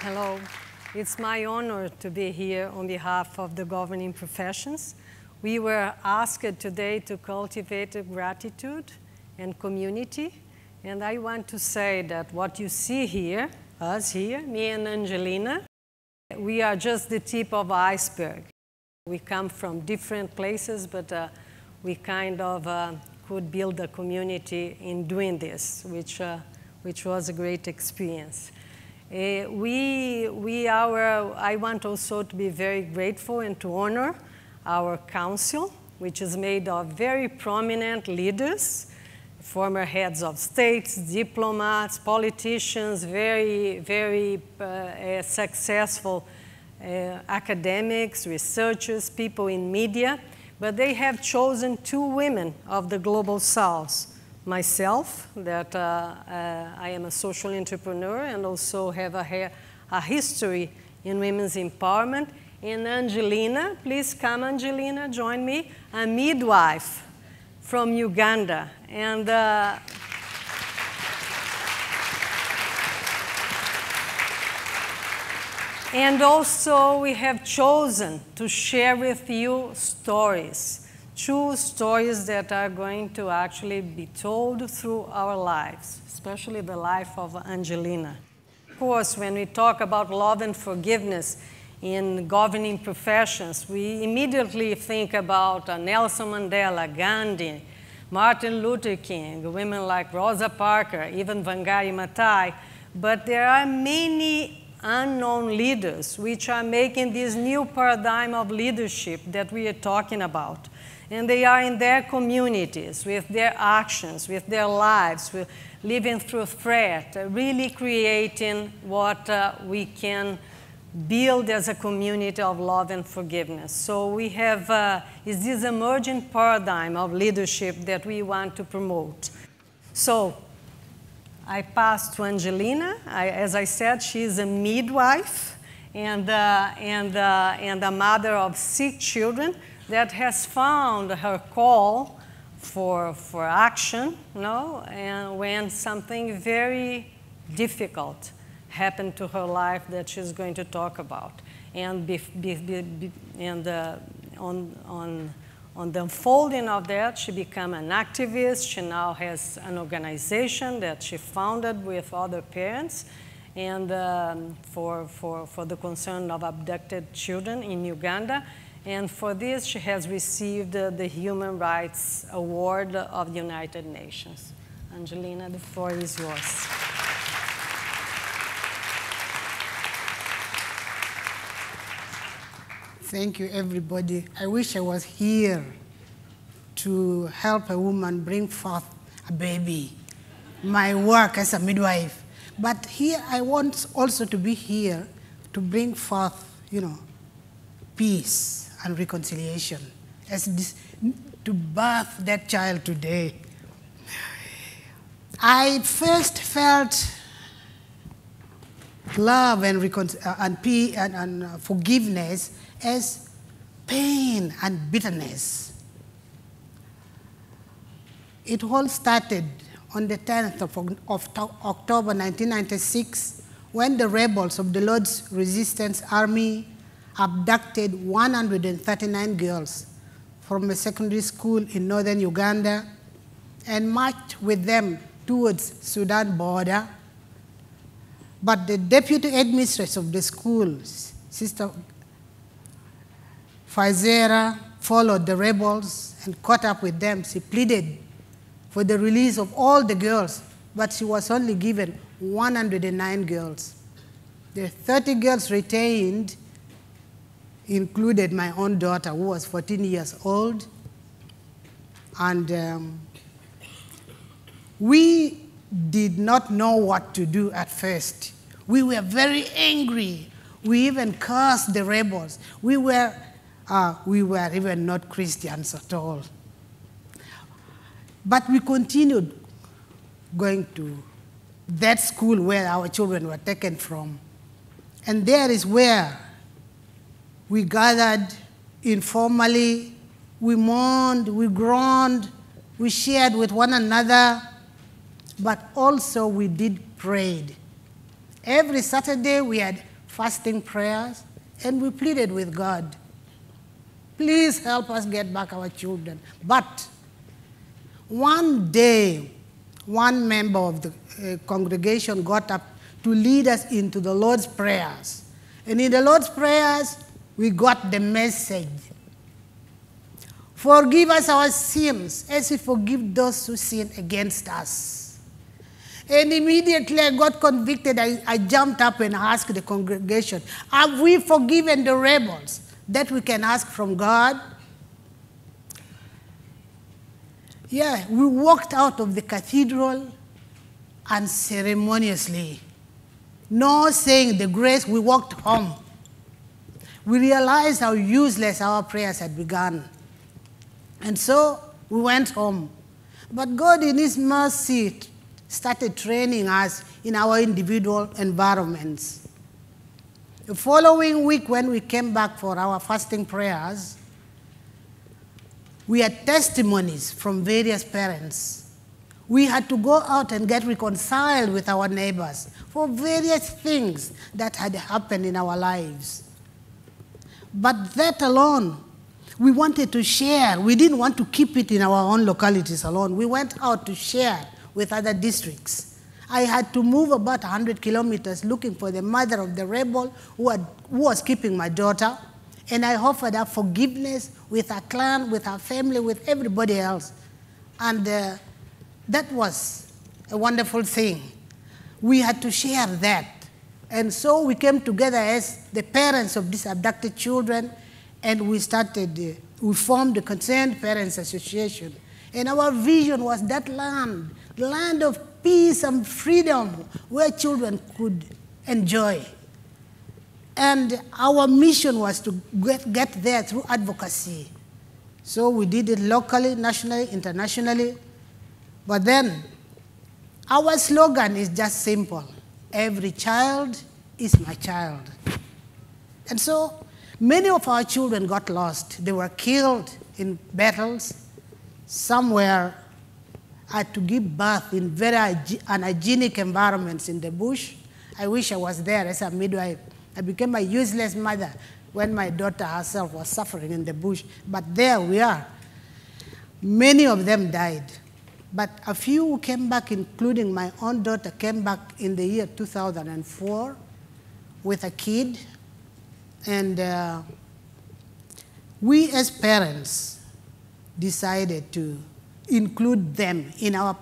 Hello. It's my honor to be here on behalf of the governing professions. We were asked today to cultivate gratitude and community, and I want to say that what you see here, us here, me and Angelina, we are just the tip of the iceberg. We come from different places, but we kind of could build a community in doing this, which was a great experience. I want also to be very grateful and to honor our council, which is made of very prominent leaders, former heads of states, diplomats, politicians, very successful academics, researchers, people in media, but they have chosen two women of the Global South. Myself, that I am a social entrepreneur and also have a history in women's empowerment. And Angelina, please come, Angelina, join me, a midwife from Uganda. And also we have chosen to share with you stories. Two stories that are going to actually be told through our lives, especially the life of Angelina. Of course, when we talk about love and forgiveness in governing professions, we immediately think about Nelson Mandela, Gandhi, Martin Luther King, women like Rosa Parks, even Wangari Maathai. But there are many unknown leaders which are making this new paradigm of leadership that we are talking about. And they are in their communities, with their actions, with their lives, with living through threat, really creating what we can build as a community of love and forgiveness. So we have is this emerging paradigm of leadership that we want to promote. So I pass to Angelina. As I said, she is a midwife and a mother of 6 children that has found her call for action, and when something very difficult happened to her life that she's going to talk about. And on the unfolding of that, she became an activist. She now has an organization that she founded with other parents and for the concern of abducted children in Uganda. And for this, she has received the Human Rights Award of the United Nations. Angelina, the floor is yours. Thank you, everybody. I wish I was here to help a woman bring forth a baby, my work as a midwife. But here, I want also to be here to bring forth, peace and reconciliation, to birth that child today. I first felt love and peace and forgiveness as pain and bitterness. It all started on the 10th of October 1996, when the rebels of the Lord's Resistance Army abducted 139 girls from a secondary school in northern Uganda and marched with them towards Sudan border. But the deputy headmistress of the school, Sister Fetzer, followed the rebels and caught up with them. She pleaded for the release of all the girls, but she was only given 109 girls. The 30 girls retained included my own daughter, who was 14 years old. And we did not know what to do at first. We were very angry. We even cursed the rebels. We were even not Christians at all. But we continued going to that school where our children were taken from. And there is where we gathered informally, we mourned, we groaned, we shared with one another, but also we did pray. Every Saturday we had fasting prayers, and we pleaded with God, please help us get back our children. But one day, one member of the congregation got up to lead us into the Lord's prayers. And in the Lord's prayers, we got the message. Forgive us our sins as we forgive those who sin against us. And immediately I got convicted. I jumped up and asked the congregation, have we forgiven the rebels? That we can ask from God? Yeah, we walked out of the cathedral unceremoniously. No saying the grace, we walked home. We realized how useless our prayers had begun. And so we went home. But God in His mercy started training us in our individual environments. The following week when we came back for our fasting prayers, we had testimonies from various parents. We had to go out and get reconciled with our neighbors for various things that had happened in our lives. But that alone, we wanted to share. We didn't want to keep it in our own localities alone. We went out to share with other districts. I had to move about 100 kilometers looking for the mother of the rebel who was keeping my daughter. And I offered her forgiveness with her clan, with her family, with everybody else. And that was a wonderful thing. We had to share that. And so we came together as the parents of these abducted children, and we formed the Concerned Parents Association. And our vision was that land, the land of peace and freedom where children could enjoy. And our mission was to get there through advocacy. So we did it locally, nationally, internationally. But then our slogan is just simple. Every child is my child. And so many of our children got lost. They were killed in battles. Some had to give birth in very unhygienic environments in the bush. I wish I was there as a midwife. I became a useless mother when my daughter herself was suffering in the bush. But there we are. Many of them died. But a few who came back, including my own daughter, came back in the year 2004 with a kid. And we as parents decided to include them in our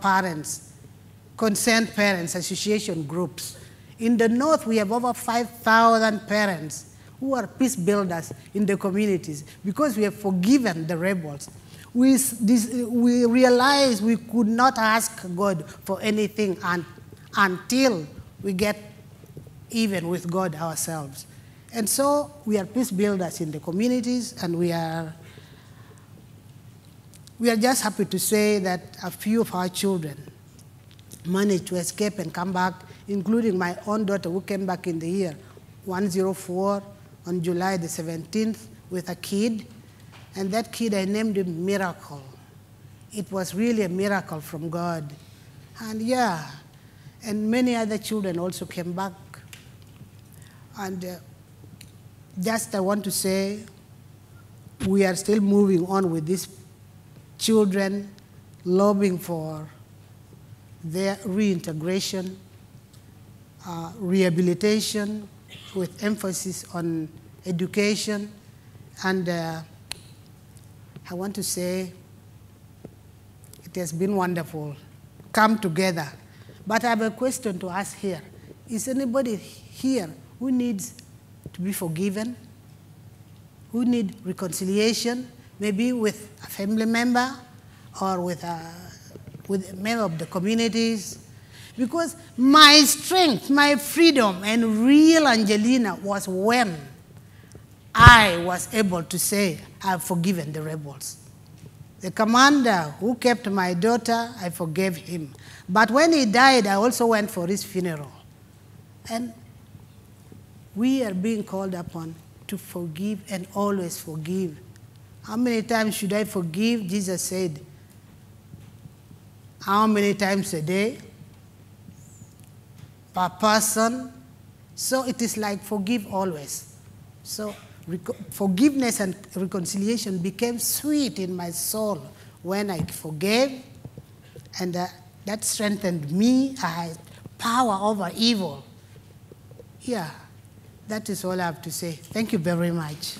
Concerned Parents Association groups. In the North, we have over 5,000 parents who are peace builders in the communities because we have forgiven the rebels. We realized we could not ask God for anything until we get even with God ourselves. And so we are peace builders in the communities, and we are just happy to say that a few of our children managed to escape and come back, including my own daughter who came back in the year 104 on July the 17th with a kid. And that kid, I named him Miracle. It was really a miracle from God. And yeah, and many other children also came back. And just I want to say, we are still moving on with these children, lobbying for their reintegration, rehabilitation, with emphasis on education. And I want to say it has been wonderful. Come together. But I have a question to ask here. Is anybody here who needs to be forgiven? Who need reconciliation? Maybe with a family member or with a member of the communities? Because my strength, my freedom, and real Angelina was when I was able to say, I've forgiven the rebels. The commander who kept my daughter, I forgave him. But when he died, I also went for his funeral. And we are being called upon to forgive and always forgive. How many times should I forgive? Jesus said, how many times a day? Per person, So it is like forgive always. So forgiveness and reconciliation became sweet in my soul when I forgave, and that strengthened me. I had power over evil. Yeah, that is all I have to say. Thank you very much.